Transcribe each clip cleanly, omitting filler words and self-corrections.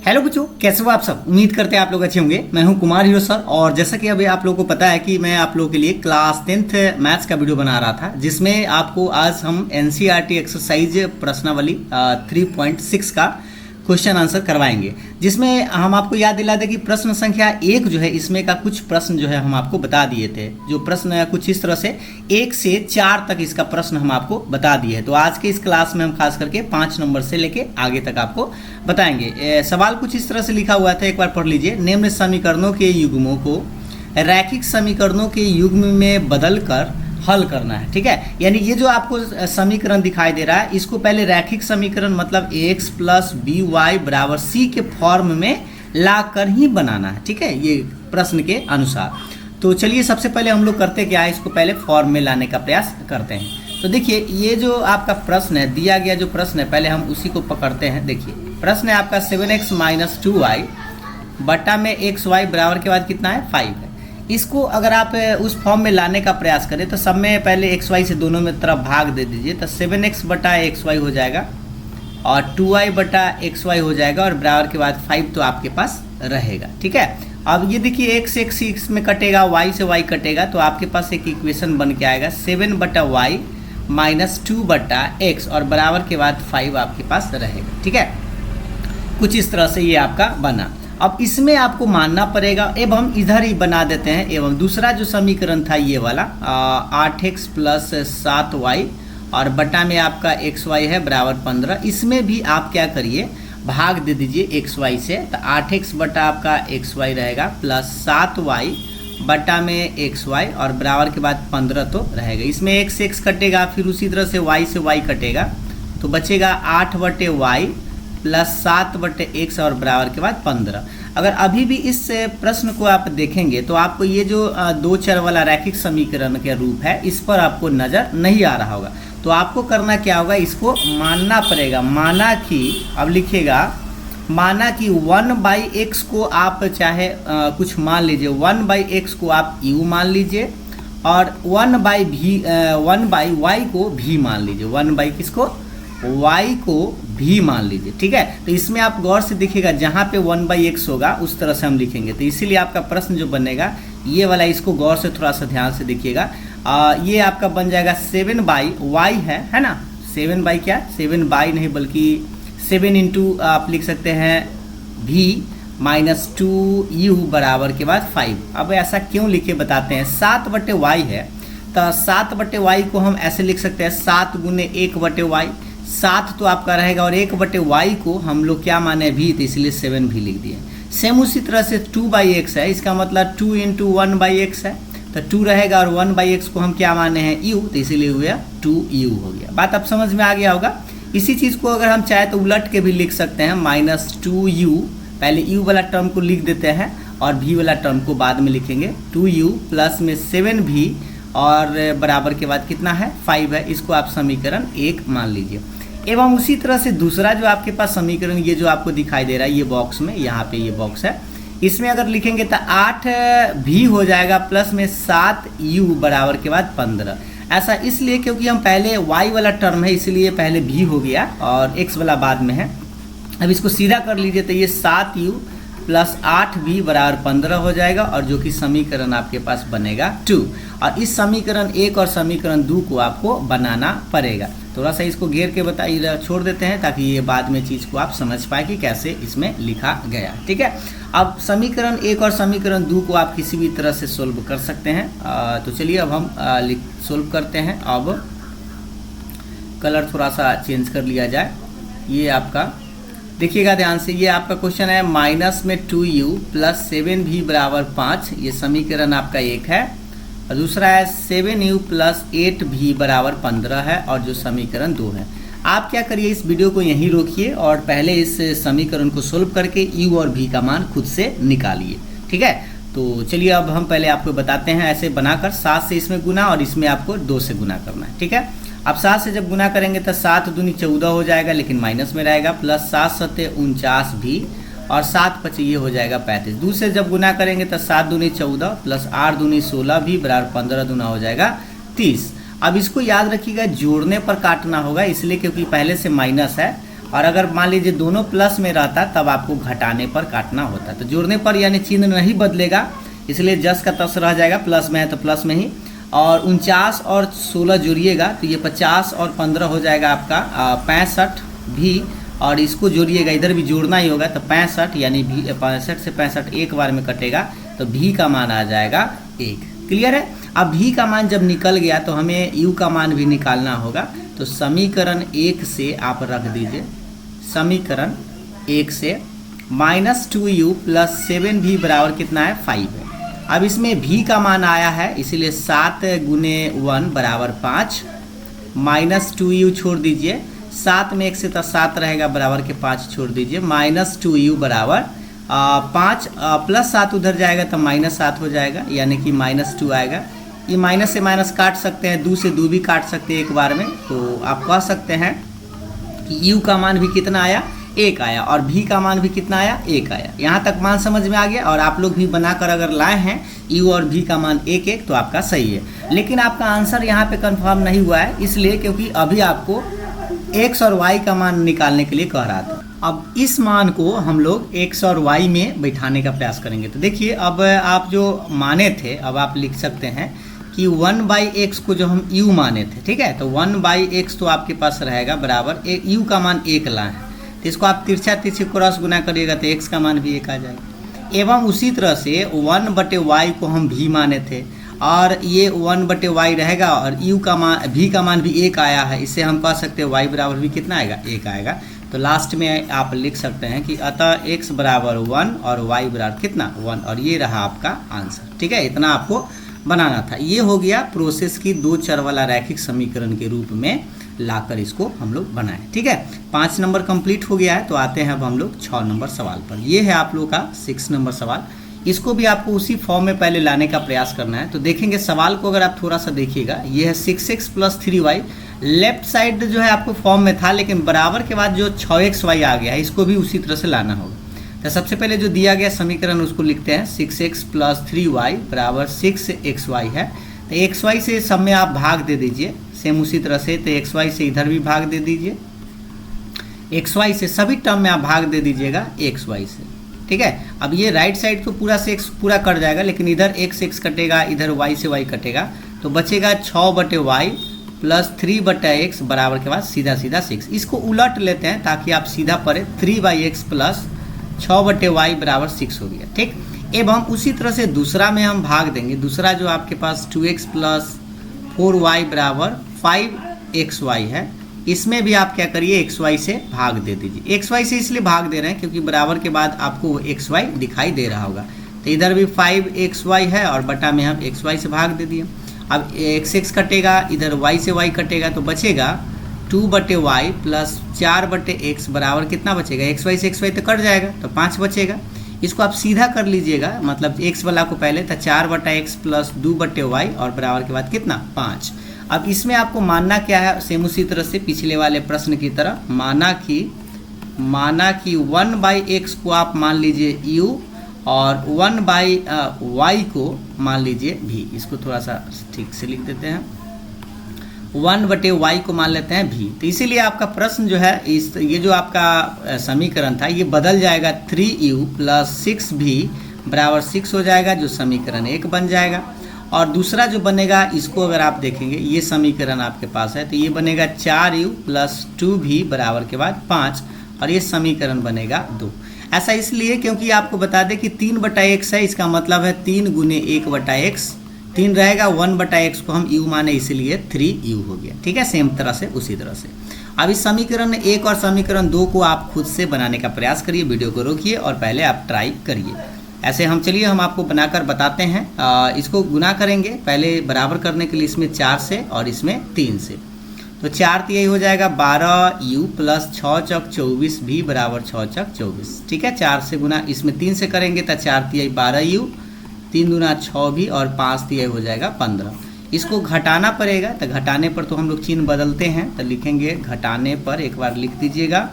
Hello बच्चों, कैसे हो आप सब। उम्मीद करते हैं आप लोग अच्छे होंगे। मैं हूं कुमार हीरो सर और जैसा कि अभी आप लोगों को पता है कि मैं आप लोगों के लिए क्लास 10th मैथ्स का वीडियो बना रहा था, जिसमें आपको आज हम एनसीईआरटी एक्सरसाइज प्रश्नावली 3.6 का क्वेश्चन आंसर करवाएंगे, जिसमें हम आपको याद दिला दें कि प्रश्न संख्या 1 जो है इसमें का कुछ प्रश्न जो है हम आपको बता दिए थे। जो प्रश्न कुछ इस तरह से 1 से 4 तक इसका प्रश्न हम आपको बता दिए हैं। तो आज के इस क्लास में हम खास करके 5 नंबर से लेके आगे तक आपको बताएंगे। सवाल कुछ इस तरह से लिखा हुआ था, एक बार पढ़ लीजिए। निम्न समीकरणों के युग्मों को रैखिक समीकरणों के युग्म में बदल कर हल करना है। ठीक है, यानी ये जो आपको समीकरण दिखाई दे रहा है, इसको पहले रैखिक समीकरण मतलब x प्लस बी वाई बराबर सी के फॉर्म में ला कर ही बनाना है। ठीक है, ये प्रश्न के अनुसार। तो चलिए सबसे पहले हम लोग करते क्या है, इसको पहले फॉर्म में लाने का प्रयास करते हैं। तो देखिए, ये जो आपका प्रश्न है, दिया गया जो प्रश्न है, पहले हम उसी को पकड़ते हैं। देखिए प्रश्न है आपका 7x माइनस 2y बटा में xy बराबर के बाद कितना है 5 है। इसको अगर आप उस फॉर्म में लाने का प्रयास करें तो सब में पहले xy से दोनों में तरफ भाग दे दीजिए, तो 7x बटा xy हो जाएगा और 2y बटा xy हो जाएगा और बराबर के बाद 5 तो आपके पास रहेगा। ठीक है, अब ये देखिए x से x में कटेगा, y से y कटेगा, तो आपके पास एक इक्वेशन बन के आएगा 7 बटा वाई माइनस 2 बटा x और बराबर के बाद 5 आपके पास रहेगा। ठीक है, कुछ इस तरह से ये आपका बना। अब इसमें आपको मानना पड़ेगा, एवं हम इधर ही बना देते हैं। एवं दूसरा जो समीकरण था ये वाला 8x प्लस 7y और बटा में आपका xy है बराबर 15। इसमें भी आप क्या करिए, भाग दे दीजिए xy से, तो 8x बटा आपका xy रहेगा प्लस 7y बटा में xy और बराबर के बाद 15 तो रहेगा। इसमें x से x कटेगा, फिर उसी तरह से y से y कटेगा, तो बचेगा 8 बटे वाई प्लस 7 बटे x और बराबर के बाद 15। अगर अभी भी इस प्रश्न को आप देखेंगे तो आपको ये जो दो चर वाला रैखिक समीकरण के रूप है, इस पर आपको नज़र नहीं आ रहा होगा। तो आपको करना क्या होगा, इसको मानना पड़ेगा। माना कि, अब लिखिएगा, माना कि 1/x को आप चाहे कुछ मान लीजिए, 1/x को आप u मान लीजिए और 1/y को भी मान लीजिए। 1 किसको, y को भी मान लीजिए। ठीक है, तो इसमें आप गौर से देखिएगा, जहाँ पे 1/x होगा उस तरह से हम लिखेंगे। तो इसीलिए आपका प्रश्न जो बनेगा ये वाला, इसको गौर से थोड़ा सा ध्यान से देखिएगा। ये आपका बन जाएगा 7/y है ना। 7 क्या, 7 नहीं बल्कि 7 इंटू आप लिख सकते हैं v माइनस 2u बराबर के बाद 5। अब ऐसा क्यों लिखे बताते हैं। 7 बटे y है, तो 7 बटे y को हम ऐसे लिख सकते हैं 7 गुने 1 बटे y। 7 तो आपका रहेगा और 1 बटे y को हम लोग क्या माने भी, तो इसलिए 7 भी लिख दिए। सेम उसी तरह से 2/x है, इसका मतलब 2 इंटू 1/x है, तो 2 रहेगा और 1/x को हम क्या माने हैं u, तो इसीलिए हुआ 2u हो गया। बात अब समझ में आ गया होगा। इसी चीज़ को अगर हम चाहे तो उलट के भी लिख सकते हैं, माइनस 2u, पहले u वाला टर्म को लिख देते हैं और v वाला टर्म को बाद में लिखेंगे। 2u प्लस में 7v और बराबर के बाद कितना है 5 है। इसको आप समीकरण 1 मान लीजिए। एवं उसी तरह से दूसरा जो आपके पास समीकरण, ये जो आपको दिखाई दे रहा है ये बॉक्स में, यहाँ पे ये बॉक्स है, इसमें अगर लिखेंगे तो 8v हो जाएगा प्लस में 7u बराबर के बाद 15। ऐसा इसलिए क्योंकि हम पहले y वाला टर्म है, इसलिए पहले v हो गया और x वाला बाद में है। अब इसको सीधा कर लीजिए तो ये 7u प्लस 8v बराबर 15 हो जाएगा और जो कि समीकरण आपके पास बनेगा 2। और इस समीकरण 1 और समीकरण 2 को आपको बनाना पड़ेगा। थोड़ा सा इसको घेर के बताइए, छोड़ देते हैं ताकि ये बाद में चीज़ को आप समझ पाए कि कैसे इसमें लिखा गया। ठीक है, अब समीकरण 1 और समीकरण 2 को आप किसी भी तरह से सोल्व कर सकते हैं। तो चलिए अब हम सोल्व करते हैं। अब कलर थोड़ा सा चेंज कर लिया जाए। ये आपका देखिएगा ध्यान से, ये आपका क्वेश्चन है माइनस में 2u प्लस 7v बराबर 5, ये समीकरण आपका 1 है। और दूसरा है 7u प्लस 8v बराबर 15 है और जो समीकरण 2 है। आप क्या करिए, इस वीडियो को यहीं रोकिए और पहले इस समीकरण को सोल्व करके u और v का मान खुद से निकालिए। ठीक है, तो चलिए अब हम पहले आपको बताते हैं ऐसे बनाकर। 7 से इसमें गुना और इसमें आपको 2 से गुना करना है। ठीक है, अब 7 से जब गुना करेंगे तो 7 दूनी 14 हो जाएगा, लेकिन माइनस में रहेगा, प्लस 7 सत्ते 49v और 7 पचे ये हो जाएगा 35। 2 से जब गुना करेंगे तो 7 दूनी 14 प्लस 8 दूनी 16v बराबर 15 दूना हो जाएगा 30। अब इसको याद रखिएगा, जोड़ने पर काटना होगा, इसलिए क्योंकि पहले से माइनस है और अगर मान लीजिए दोनों प्लस में रहता तब आपको घटाने पर काटना होता। तो जोड़ने पर यानी चिन्ह नहीं बदलेगा, इसलिए जस का तस रह जाएगा, प्लस में है तो प्लस में ही। और 49 और 16 जोड़िएगा तो ये 50 और 15 हो जाएगा आपका 65 भी, और इसको जोड़िएगा, इधर भी जोड़ना ही होगा। तो 65 यानी भी 65 से 65 एक बार में कटेगा तो भी का मान आ जाएगा 1। क्लियर है। अब भी का मान जब निकल गया तो हमें यू का मान भी निकालना होगा। तो समीकरण 1 से आप रख दीजिए, समीकरण 1 से -2u + 7v बराबर कितना है 5 है। अब इसमें भी का मान आया है इसीलिए 7 × 1 बराबर 5, -2u छोड़ दीजिए, 7 में 1 से तो 7 रहेगा बराबर के 5 छोड़ दीजिए, -2u बराबर 5 + 7 उधर जाएगा तो -7 हो जाएगा, यानी कि -2 आएगा। ये माइनस से माइनस काट सकते हैं, 2 से 2 भी काट सकते हैं एक बार में। तो आप कह सकते हैं कि u का मान भी कितना आया 1 आया, और v का मान भी कितना आया 1 आया। यहाँ तक मान समझ में आ गया। और आप लोग भी बनाकर अगर लाए हैं u और v का मान 1 तो आपका सही है। लेकिन आपका आंसर यहाँ पे कंफर्म नहीं हुआ है, इसलिए क्योंकि अभी आपको x और y का मान निकालने के लिए कह रहा था। अब इस मान को हम लोग x और y में बैठाने का प्रयास करेंगे। तो देखिए अब आप जो माने थे, अब आप लिख सकते हैं कि 1/x को जो हम u माने थे, ठीक है, तो 1/x तो आपके पास रहेगा बराबर u का मान 1 लाए हैं, तो इसको आप तिरछा तिरछी क्रॉस गुना करिएगा तो x का मान भी 1 आ जाएगा। एवं उसी तरह से 1/y को हम भी माने थे, और ये 1/y रहेगा, और u का मान v का मान भी 1 आया है, इससे हम कह सकते हैं y बराबर भी कितना आएगा 1 आएगा। तो लास्ट में आप लिख सकते हैं कि अतः x बराबर 1 और y बराबर कितना 1, और ये रहा आपका आंसर। ठीक है, इतना आपको बनाना था। ये हो गया प्रोसेस की 2 चर वाला रैखिक समीकरण के रूप में लाकर इसको हम लोग बनाएं। ठीक है, 5 नंबर कंप्लीट हो गया है। तो आते हैं अब हम लोग 6 नंबर सवाल पर। ये है आप लोग का 6 नंबर सवाल। इसको भी आपको उसी फॉर्म में पहले लाने का प्रयास करना है। तो देखेंगे सवाल को अगर आप थोड़ा सा देखिएगा, ये है 6x + 3y। लेफ्ट साइड जो है आपको फॉर्म में था, लेकिन बराबर के बाद जो 6xy आ गया है, इसको भी उसी तरह से लाना होगा। तो सबसे पहले जो दिया गया समीकरण उसको लिखते हैं, 6x + 3y बराबर 6xy है। तो xy से सब में आप भाग दे दीजिए, सेम उसी तरह से। तो xy से इधर भी भाग दे दीजिए, xy से सभी टर्म में आप भाग दे दीजिएगा xy से। ठीक है, अब ये राइट साइड तो पूरा से x पूरा कट जाएगा, लेकिन इधर x कटेगा, इधर y से y कटेगा, तो बचेगा 6/y + 3/x बराबर के बाद सीधा सीधा 6। इसको उलट लेते हैं ताकि आप सीधा पढ़े, 3/x + 6/y बराबर 6 हो गया। ठीक, एवं उसी तरह से दूसरा में हम भाग देंगे। दूसरा जो आपके पास 2x + 4y बराबर 5xy है, इसमें भी आप क्या करिए xy से भाग दे दीजिए। xy से इसलिए भाग दे रहे हैं क्योंकि बराबर के बाद आपको xy दिखाई दे रहा होगा। तो इधर भी 5xy है और बटा में हम xy से भाग दे दिए। अब x कटेगा, इधर y से y कटेगा, तो बचेगा 2/y + 4/x बराबर कितना बचेगा, xy से xy तो कट जाएगा तो 5 बचेगा। इसको आप सीधा कर लीजिएगा, मतलब x वाला को पहले, तो 4/x + 2/y और बराबर के बाद कितना 5। अब इसमें आपको मानना क्या है, सेम उसी तरह से पिछले वाले प्रश्न की तरह, माना कि 1/x को आप मान लीजिए u और 1/y को मान लीजिए v। इसको थोड़ा सा ठीक से लिख देते हैं, 1/y को मान लेते हैं v। तो इसीलिए आपका प्रश्न जो है, ये जो आपका समीकरण था ये बदल जाएगा, 3u + 6v बराबर 6 हो जाएगा, जो समीकरण 1 बन जाएगा। और दूसरा जो बनेगा, इसको अगर आप देखेंगे, ये समीकरण आपके पास है, तो ये बनेगा 4u + 2v बराबर के बाद 5, और ये समीकरण बनेगा 2। ऐसा इसलिए क्योंकि आपको बता दें कि 3/x है, इसका मतलब है 3 × 1/x, 3 रहेगा, 1/x को हम u माने, इसीलिए 3u हो गया। ठीक है, सेम तरह से उसी तरह से। अब इस समीकरण 1 और समीकरण 2 को आप खुद से बनाने का प्रयास करिए, वीडियो को रोकिए और पहले आप ट्राई करिए। ऐसे हम आपको बनाकर बताते हैं। इसको गुना करेंगे पहले बराबर करने के लिए, इसमें 4 से और इसमें 3 से। तो 4 तो यही हो जाएगा 12u + 6 × 24v बराबर 6 × 24। ठीक है, 4 से गुना, इसमें 3 से करेंगे तो 4 × 12u, 3 दूना 6v और 5 तो यही हो जाएगा 15। इसको घटाना पड़ेगा, तो घटाने पर तो हम लोग चिन्ह बदलते हैं, तो लिखेंगे घटाने पर, एक बार लिख दीजिएगा।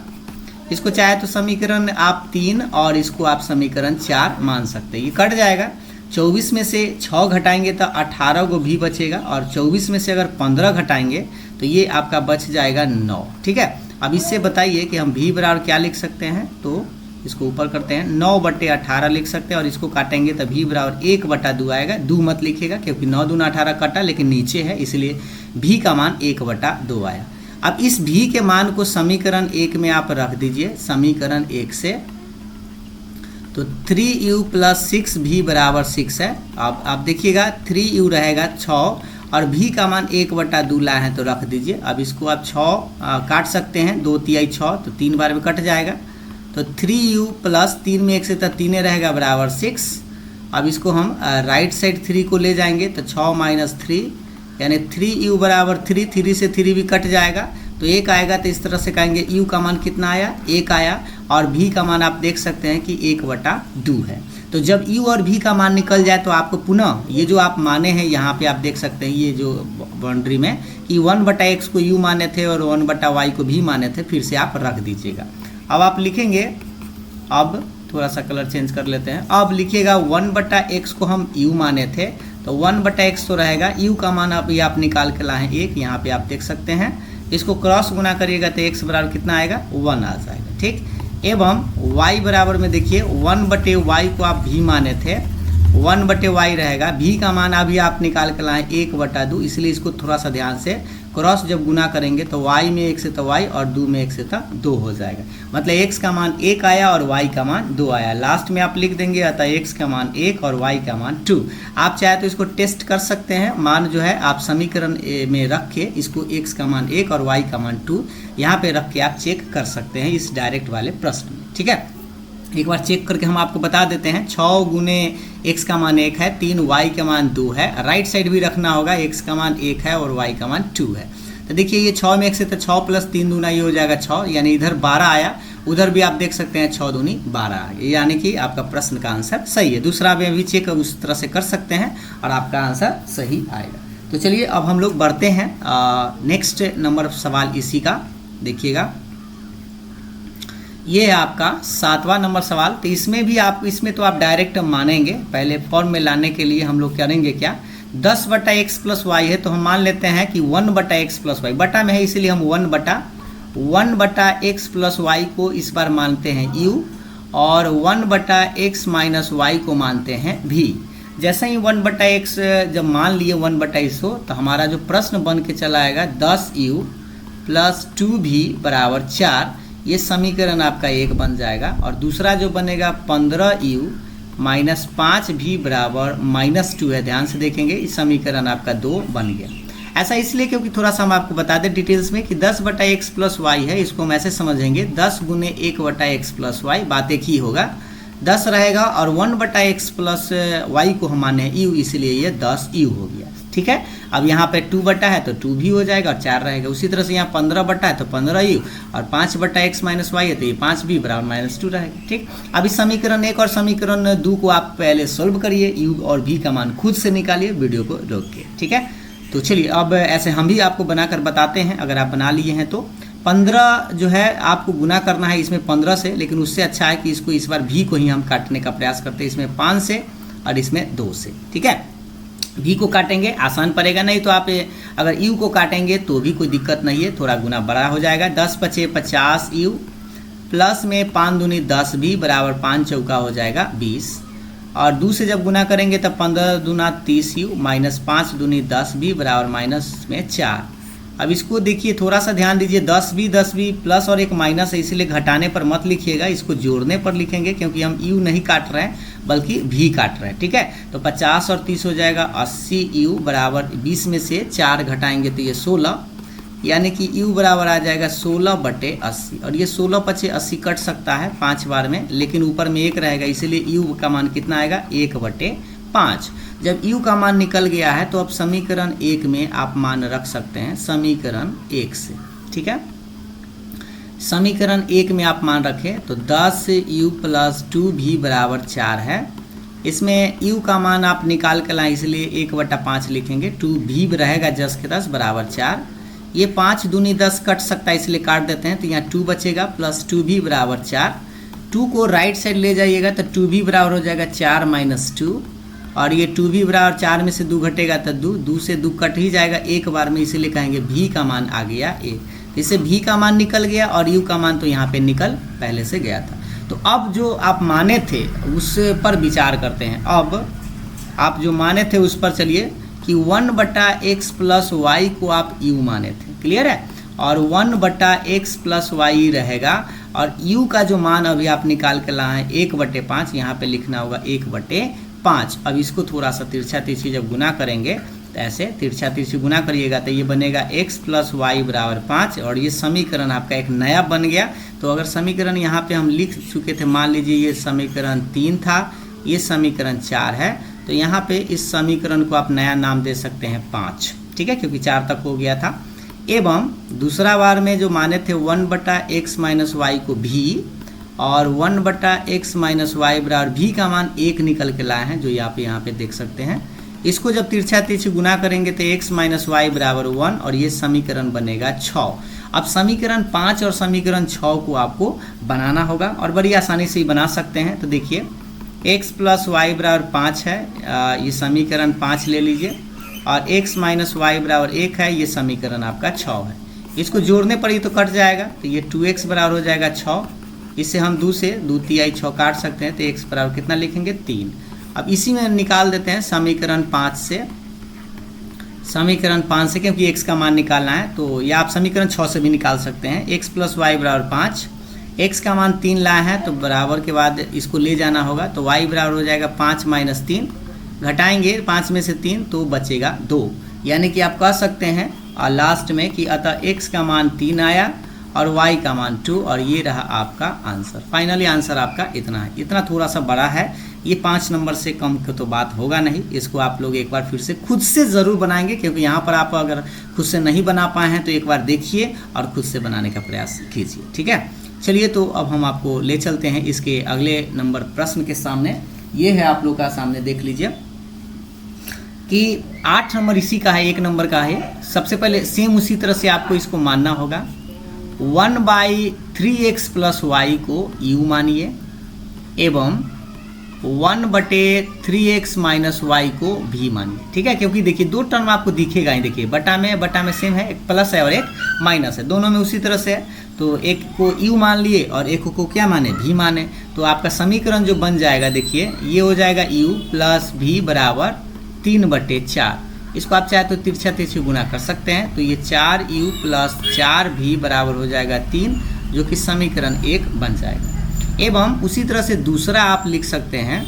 इसको चाहे तो समीकरण आप 3 और इसको आप समीकरण 4 मान सकते हैं। ये कट जाएगा, 24 में से 6 घटाएंगे तो 18 को भी बचेगा, और 24 में से अगर 15 घटाएंगे तो ये आपका बच जाएगा 9। ठीक है, अब इससे बताइए कि हम v बराबर क्या लिख सकते हैं, तो इसको ऊपर करते हैं 9/18 लिख सकते हैं और इसको काटेंगे तो v बराबर 1/2 आएगा। 2 मत लिखिएगा क्योंकि 9 दूना 18 कटा लेकिन नीचे है, इसलिए v का मान 1/2 आया। अब इस v के मान को समीकरण 1 में आप रख दीजिए, समीकरण 1 से तो 3u + 6v बराबर 6 है। अब आप देखिएगा 3u रहेगा 6 और v का मान 1/2 लाए हैं तो रख दीजिए। अब इसको आप 6 काट सकते हैं, 2 तिहाई 6 तो 3 बार में कट जाएगा, तो 3u + 3 में 1 से तो 3 रहेगा बराबर 6। अब इसको हम राइट साइड 3 को ले जाएंगे तो 6 - 3 यानी 3u बराबर 3, 3 से 3 भी कट जाएगा तो 1 आएगा। तो इस तरह से कहेंगे u का मान कितना आया, 1 आया और v का मान आप देख सकते हैं कि 1/2 है। तो जब u और v का मान निकल जाए तो आपको पुनः ये जो आप माने हैं यहाँ पे आप देख सकते हैं, ये जो बाउंड्री में कि 1/x को u माने थे और 1/y को v माने थे, फिर से आप रख दीजिएगा। अब आप लिखेंगे, अब थोड़ा सा कलर चेंज कर लेते हैं, अब लिखिएगा 1/x को हम u माने थे तो 1/x तो रहेगा, u का मान अब ये आप निकाल के लाए हैं 1, यहाँ पे आप देख सकते हैं। इसको क्रॉस गुना करिएगा तो x बराबर कितना आएगा, 1 आ जाएगा। ठीक, एवं y बराबर में देखिए 1/y को आप v माने थे, 1/y रहेगा, v का मान अभी आप निकाल के लाए 1/2, इसलिए इसको थोड़ा सा ध्यान से क्रॉस जब गुना करेंगे तो y में 1 से तो y और 2 में 1 से तो 2 हो जाएगा। मतलब x का मान 1 आया और y का मान 2 आया। लास्ट में आप लिख देंगे अतः x का मान 1 और y का मान 2। आप चाहे तो इसको टेस्ट कर सकते हैं, मान जो है आप समीकरण में रख के इसको x का मान 1 और y का मान 2 यहाँ पे रख के आप चेक कर सकते हैं इस डायरेक्ट वाले प्रश्न में। ठीक है, एक बार चेक करके हम आपको बता देते हैं। 6 गुने x का मान 1 है, 3 y का मान 2 है, राइट साइड भी रखना होगा, x का मान 1 है और y का मान 2 है। तो देखिए ये 6 में 1 से तो 6 + 3 दूना ये हो जाएगा 6, यानी इधर 12 आया, उधर भी आप देख सकते हैं 6 दूनी 12 आ गया, यानी कि आपका प्रश्न का आंसर सही है। दूसरा में भी चेक उस तरह से कर सकते हैं और आपका आंसर सही आएगा। तो चलिए अब हम लोग बढ़ते हैं नेक्स्ट नंबर सवाल इसी का, देखिएगा ये है आपका 7वां नंबर सवाल। तो इसमें भी आप तो आप डायरेक्ट मानेंगे, पहले फॉर्म में लाने के लिए हम लोग करेंगे क्या, 10/x + y है तो हम मान लेते हैं कि 1/x + y, बटा में है इसलिए हम 1/x + y को इस बार मानते हैं u और 1/x - y को मानते हैं v। जैसे ही 1/x जब मान लिए 1/x हो तो हमारा जो प्रश्न बन के चला आएगा 10u + 2v बराबर 4, ये समीकरण आपका 1 बन जाएगा। और दूसरा जो बनेगा 15u - 5v बराबर -2 है, ध्यान से देखेंगे इस समीकरण आपका 2 बन गया। ऐसा इसलिए क्योंकि थोड़ा सा हम आपको बता दें डिटेल्स में कि 10/x + y है, इसको हम ऐसे समझेंगे 10 गुने 1/x + y, बात एक ही होगा, 10 रहेगा और 1/x + y को हम माने u, इसलिए ये 10u हो गया। ठीक है, अब यहाँ पे 2 बटा है तो 2 भी हो जाएगा और 4 रहेगा। उसी तरह से यहाँ 15 बटा है तो 15u और 5/x - y है तो ये 5v बराबर -2 रहेगा। ठीक, अब इस समीकरण 1 और समीकरण 2 को आप पहले सोल्व करिए, u और v का मान खुद से निकालिए वीडियो को रोक के। ठीक है, तो चलिए अब ऐसे हम भी आपको बनाकर बताते हैं, अगर आप बना लिए हैं तो 15 जो है आपको गुना करना है इसमें 15 से, लेकिन उससे अच्छा है कि इसको इस बार v को ही हम काटने का प्रयास करते हैं, इसमें 5 से और इसमें 2 से। ठीक है, v को काटेंगे आसान पड़ेगा, नहीं तो आप अगर u को काटेंगे तो भी कोई दिक्कत नहीं है, थोड़ा गुना बड़ा हो जाएगा। 10 × 5 = 50u प्लस में 5 दूनी 10v बराबर 5 चौका हो जाएगा 20, और 2 से जब गुना करेंगे तब 15 दूना 30u - 5 दूनी 10v बराबर -4। अब इसको देखिए थोड़ा सा ध्यान दीजिए, 10v प्लस और एक माइनस है, इसलिए घटाने पर मत लिखिएगा, इसको जोड़ने पर लिखेंगे क्योंकि हम u नहीं काट रहे हैं बल्कि v काट रहे हैं। ठीक है, तो 50 और 30 हो जाएगा 80u बराबर 20 में से 4 घटाएंगे तो ये 16, यानी कि u बराबर आ जाएगा 16/80, और ये 16 × 5 = 80 कट सकता है 5 बार में, लेकिन ऊपर में 1 रहेगा इसलिए u का मान कितना आएगा 1/5। जब u का मान निकल गया है तो अब समीकरण 1 में आप मान रख सकते हैं समीकरण 1 से। ठीक है, समीकरण 1 में आप मान रखें तो 10u + 2v बराबर 4 है, इसमें u का मान आप निकाल कर लाएँ इसलिए 1/5 लिखेंगे, 2v रहेगा 10 के 10 बराबर 4, ये 5 दूनी 10 कट सकता है इसलिए काट देते हैं तो यहाँ 2 बचेगा प्लस 2v बराबर 4, 2 को राइट साइड ले जाइएगा तो 2v बराबर हो जाएगा 4 - 2, और ये 2v बराबर 4 में से 2 घटेगा तो 2 से 2 कट ही जाएगा एक बार में, इसीलिए कहेंगे v का मान आ गया 1। इससे भी का मान निकल गया और यू का मान तो यहाँ पे निकल पहले से गया था। तो अब जो आप माने थे उस पर विचार करते हैं। अब आप जो माने थे उस पर चलिए कि 1/x प्लस वाई को आप u माने थे, क्लियर है, और 1/x प्लस वाई रहेगा और u का जो मान अभी आप निकाल के लाए हैं 1/5, यहाँ पे लिखना होगा 1/5। अब इसको थोड़ा सा तिरछा तिरछी जब गुना करेंगे तो ऐसे तिरछा तिरछी गुना करिएगा तो ये बनेगा x प्लस वाई बराबर 5 और ये समीकरण आपका एक नया बन गया। तो अगर समीकरण यहाँ पे हम लिख चुके थे, मान लीजिए ये समीकरण 3 था, ये समीकरण 4 है, तो यहाँ पे इस समीकरण को आप नया नाम दे सकते हैं 5, ठीक है, क्योंकि 4 तक हो गया था। एवं दूसरा बार में जो माने थे 1/x माइनस वाई को भी और 1/x माइनस वाई बराबर भी का मान 1 निकल के लाए हैं, जो यहाँ पे देख सकते हैं। इसको जब तिरछा तिरछी गुना करेंगे तो x माइनस वाई बराबर 1 और ये समीकरण बनेगा 6। अब समीकरण 5 और समीकरण 6 को आपको बनाना होगा और बड़ी आसानी से ही बना सकते हैं। तो देखिए x प्लस वाई बराबर 5 है, ये समीकरण 5 ले लीजिए, और x माइनस वाई बराबर 1 है, ये समीकरण आपका 6 है। इसको जोड़ने पर ही तो कट जाएगा, तो ये 2x बराबर हो जाएगा 6। इससे हम 2 से 2 तिहाई 6 काट सकते हैं, तो x बराबर कितना लिखेंगे 3। अब इसी में निकाल देते हैं समीकरण 5 से, क्योंकि x का मान निकालना है, तो या आप समीकरण 6 से भी निकाल सकते हैं। x प्लस वाई बराबर 5, x का मान 3 लाया है तो बराबर के बाद इसको ले जाना होगा, तो y बराबर हो जाएगा 5 माइनस 3, घटाएंगे 5 में से 3 तो बचेगा 2, यानी कि आप कह सकते हैं और लास्ट में कि अतः x का मान 3 आया और y का मान 2 और ये रहा आपका आंसर। फाइनली आंसर आपका इतना है। इतना थोड़ा सा बड़ा है, ये 5 नंबर से कम की तो बात होगा नहीं। इसको आप लोग एक बार फिर से खुद से ज़रूर बनाएंगे, क्योंकि यहाँ पर आप अगर खुद से नहीं बना पाए हैं तो एक बार देखिए और खुद से बनाने का प्रयास कीजिए, ठीक है। चलिए तो अब हम आपको ले चलते हैं इसके अगले नंबर प्रश्न के सामने। ये है आप लोग का सामने, देख लीजिए कि 8 नंबर इसी का है, 1 नंबर का है। सबसे पहले सेम उसी तरह से आपको इसको मानना होगा। 1/3x प्लस वाई को u मानिए एवं 1/3x माइनस वाई को भी मानिए, ठीक है, क्योंकि देखिए 2 टर्म आपको दिखेगा ही, देखिए बटा में सेम है, एक प्लस है और एक माइनस है, दोनों में उसी तरह से है। तो एक को u मान लिए और एक को क्या माने, भी माने, तो आपका समीकरण जो बन जाएगा देखिए ये हो जाएगा u प्लस भी बराबर 3/4। इसको आप चाहे तो तिरछा तिरछी गुना कर सकते हैं, तो ये 4u प्लस 4v बराबर हो जाएगा 3, जो कि समीकरण 1 बन जाएगा। एवं उसी तरह से दूसरा आप लिख सकते हैं,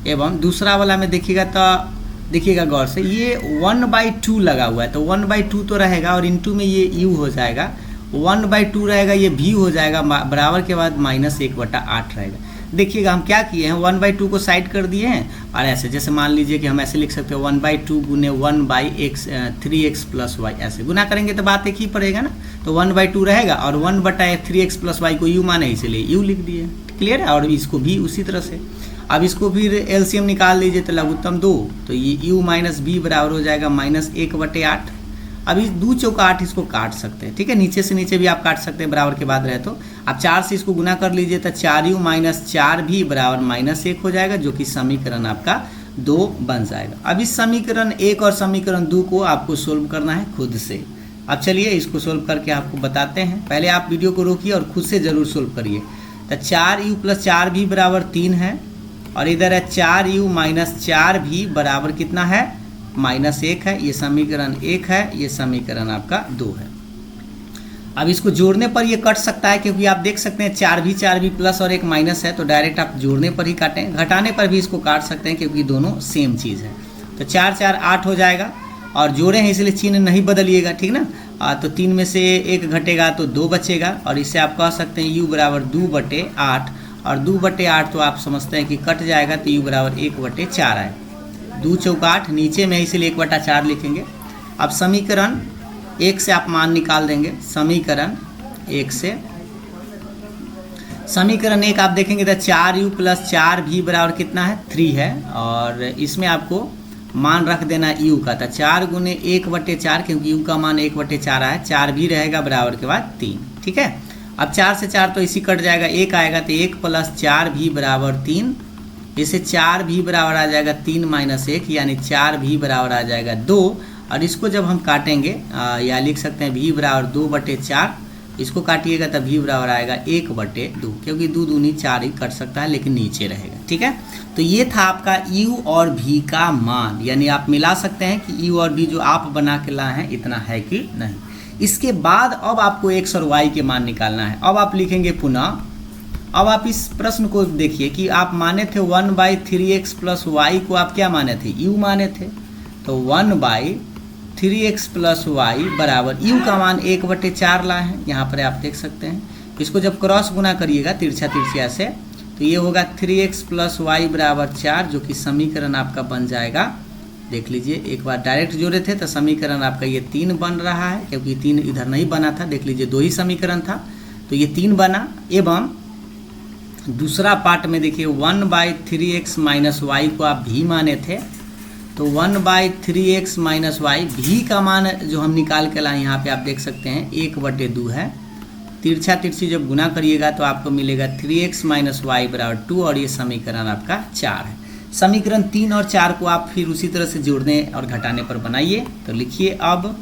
एवं दूसरा वाला में देखिएगा तो देखिएगा गौर से, ये 1/2 लगा हुआ है, तो 1/2 तो रहेगा और इनटू में ये u हो जाएगा, 1/2 रहेगा, ये v हो जाएगा, बराबर के बाद -1/8 रहेगा। देखिएगा हम क्या किए हैं, 1/2 को साइड कर दिए हैं और ऐसे, जैसे मान लीजिए कि हम ऐसे लिख सकते हैं 1/2 गुने 1/3x प्लस वाई, ऐसे गुना करेंगे तो बात एक ही पड़ेगा ना, तो 1/2 रहेगा और 1/3x प्लस वाई को u माने इसलिए u लिख दिए, क्लियर है। और इसको भी उसी तरह से, अब इसको फिर एलसीएम निकाल लीजिए तो लघुत्तम 2, तो ये u माइनस b बराबर हो जाएगा -1/8। अब इस 2 चौका 8 इसको काट सकते हैं, ठीक है, नीचे से नीचे भी आप काट सकते हैं बराबर के बाद रहे तो। आप 4 से इसको गुना कर लीजिए तो 4u माइनस 4v बराबर -1 हो जाएगा, जो कि समीकरण आपका 2 बन जाएगा। अब इस समीकरण 1 और समीकरण 2 को आपको सोल्व करना है खुद से। अब चलिए इसको सोल्व करके आपको बताते हैं, पहले आप वीडियो को रोकिए और खुद से ज़रूर सोल्व करिए। तो 4u प्लस 4v बराबर 3 है और इधर है 4u माइनस 4v बराबर कितना है, -1 है, ये समीकरण 1 है, ये समीकरण आपका 2 है। अब इसको जोड़ने पर ये कट सकता है, क्योंकि आप देख सकते हैं 4v प्लस और एक माइनस है, तो डायरेक्ट आप जोड़ने पर ही काटें, घटाने पर भी इसको काट सकते हैं क्योंकि दोनों सेम चीज़ है। तो 4 4 8 हो जाएगा और जोड़े हैं इसलिए चिन्ह नहीं बदलिएगा, ठीक ना। तो 3 में से 1 घटेगा तो 2 बचेगा और इससे आप कह सकते हैं u बराबर 2/8 और 2/8 तो आप समझते हैं कि कट जाएगा, तो u बराबर 1/4 है। 2 चौका 8 नीचे में इसलिए 1/4 लिखेंगे। अब समीकरण 1 से आप मान निकाल देंगे, समीकरण 1 से, समीकरण 1 आप देखेंगे तो 4u प्लस 4v बराबर कितना है, 3 है, और इसमें आपको मान रख देना u का, था 4 गुने 1/4, क्योंकि u का मान 1/4 है, 4v रहेगा बराबर के बाद 3, ठीक है। अब 4 से 4 तो इसी कट जाएगा, 1 आएगा तो 1 प्लस 4v बराबर 3, इसे 4v बराबर आ जाएगा 3 - 1, यानी 4v बराबर आ जाएगा 2, और इसको जब हम काटेंगे या लिख सकते हैं v बराबर 2/4, इसको काटिएगा तब v बराबर आएगा 1/2, क्योंकि 2 दूनी 4 ही कट सकता है लेकिन नीचे रहेगा। ठीक है, तो ये था आपका u और v का मान, यानी आप मिला सकते हैं कि u और v जो आप बना के लाए हैं इतना है कि नहीं। इसके बाद अब आपको x और y के मान निकालना है। अब आप लिखेंगे पुनः, अब आप इस प्रश्न को देखिए कि आप माने थे 1/3x प्लस y को आप क्या माने थे, u माने थे। तो 1/3x प्लस y बराबर u का मान 1/4 लाए हैं, यहाँ पर आप देख सकते हैं। इसको जब क्रॉस गुना करिएगा तिरछा तिरछिया से तो ये होगा 3x प्लस y बराबर 4, जो कि समीकरण आपका बन जाएगा। देख लीजिए, एक बार डायरेक्ट जोड़े थे तो समीकरण आपका ये 3 बन रहा है, क्योंकि 3 इधर नहीं बना था। देख लीजिए 2 ही समीकरण था तो ये 3 बना। एवं दूसरा पार्ट में देखिए 1/3x माइनस वाई को आप भी माने थे, तो 1/3x माइनस वाई भी का मान जो हम निकाल के लाए यहाँ पे आप देख सकते हैं 1/2 है। तिरछा तिरछी जब गुना करिएगा तो आपको मिलेगा 3x माइनस वाई बराबर 2, और ये समीकरण आपका 4 है। समीकरण 3 और 4 को आप फिर उसी तरह से जोड़ने और घटाने पर बनाइए। तो लिखिए, अब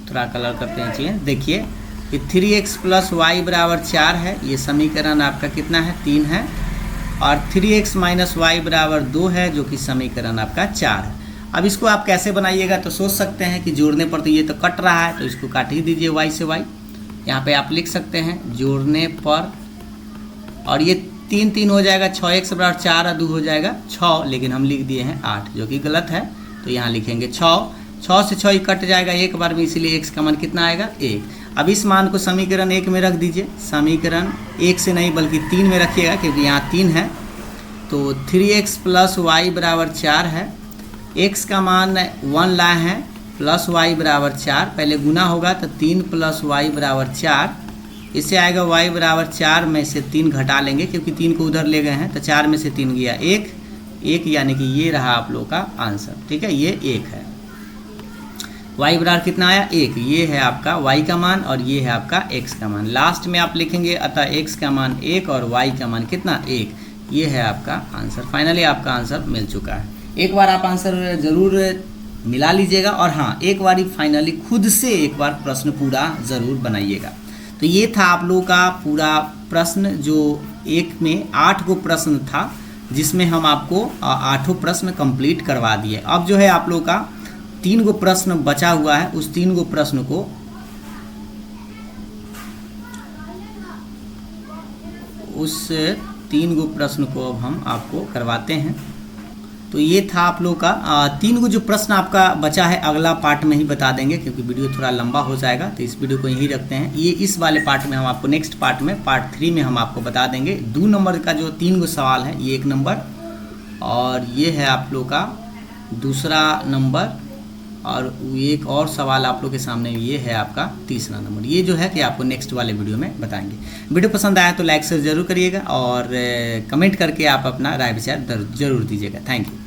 थोड़ा कलर करते हैं, चलिए देखिए कि 3x प्लस वाई बराबर 4 है, ये समीकरण आपका कितना है 3 है, और 3x माइनस वाई बराबर 2 है, जो कि समीकरण आपका 4 है। अब इसको आप कैसे बनाइएगा तो सोच सकते हैं कि जोड़ने पर तो ये तो कट रहा है, तो इसको काट ही दीजिए y से y। यहाँ पे आप लिख सकते हैं जोड़ने पर, और ये 3 3 हो जाएगा, 6x बराबर 4 और 2 हो जाएगा 6, लेकिन हम लिख दिए हैं 8, जो कि गलत है। तो यहाँ लिखेंगे 6 से 6 कट जाएगा एक बार में, इसीलिए x का मान कितना आएगा 1। अब इस मान को समीकरण 1 में रख दीजिए, समीकरण 1 से नहीं बल्कि 3 में रखिएगा, क्योंकि यहाँ 3 है। तो 3x प्लस वाई बराबर 4 है, x का मान 1 लाए हैं, प्लस y बराबर 4, पहले गुना होगा तो 3 प्लस y बराबर 4, इससे आएगा y बराबर 4 में से 3 घटा लेंगे, क्योंकि 3 को उधर ले गए हैं, तो 4 में से 3 गया 1, यानी कि ये रहा आप लोग का आंसर। ठीक है, ये 1 है। y बराबर कितना आया 1, ये है आपका y का मान, और ये है आपका x का मान। लास्ट में आप लिखेंगे अतः x का मान 1 और y का मान कितना 1, ये है आपका आंसर। फाइनली आपका आंसर मिल चुका है। एक बार आप आंसर ज़रूर मिला लीजिएगा, और हाँ एक बार फाइनली खुद से एक बार प्रश्न पूरा ज़रूर बनाइएगा। तो ये था आप लोगों का पूरा प्रश्न, जो एक में 8 गो प्रश्न था, जिसमें हम आपको 8 प्रश्न कंप्लीट करवा दिए। अब जो है आप लोगों का 3 गो प्रश्न बचा हुआ है, उस 3 गो प्रश्न को अब हम आपको करवाते हैं। तो ये था आप लोग का 3 गो जो प्रश्न आपका बचा है, अगला पार्ट में ही बता देंगे, क्योंकि वीडियो थोड़ा लंबा हो जाएगा, तो इस वीडियो को यहीं रखते हैं। ये इस वाले पार्ट में हम आपको नेक्स्ट पार्ट में पार्ट 3 में हम आपको बता देंगे। 2 नंबर का जो 3 गो सवाल है, ये 1 नंबर, और ये है आप लोग का दूसरा नंबर, और एक और सवाल आप लोग के सामने ये है आपका तीसरा नंबर। ये जो है कि आपको नेक्स्ट वाले वीडियो में बताएंगे। वीडियो पसंद आया तो लाइक शेयर जरूर करिएगा, और कमेंट करके आप अपना राय विचार जरूर दीजिएगा। Thank you.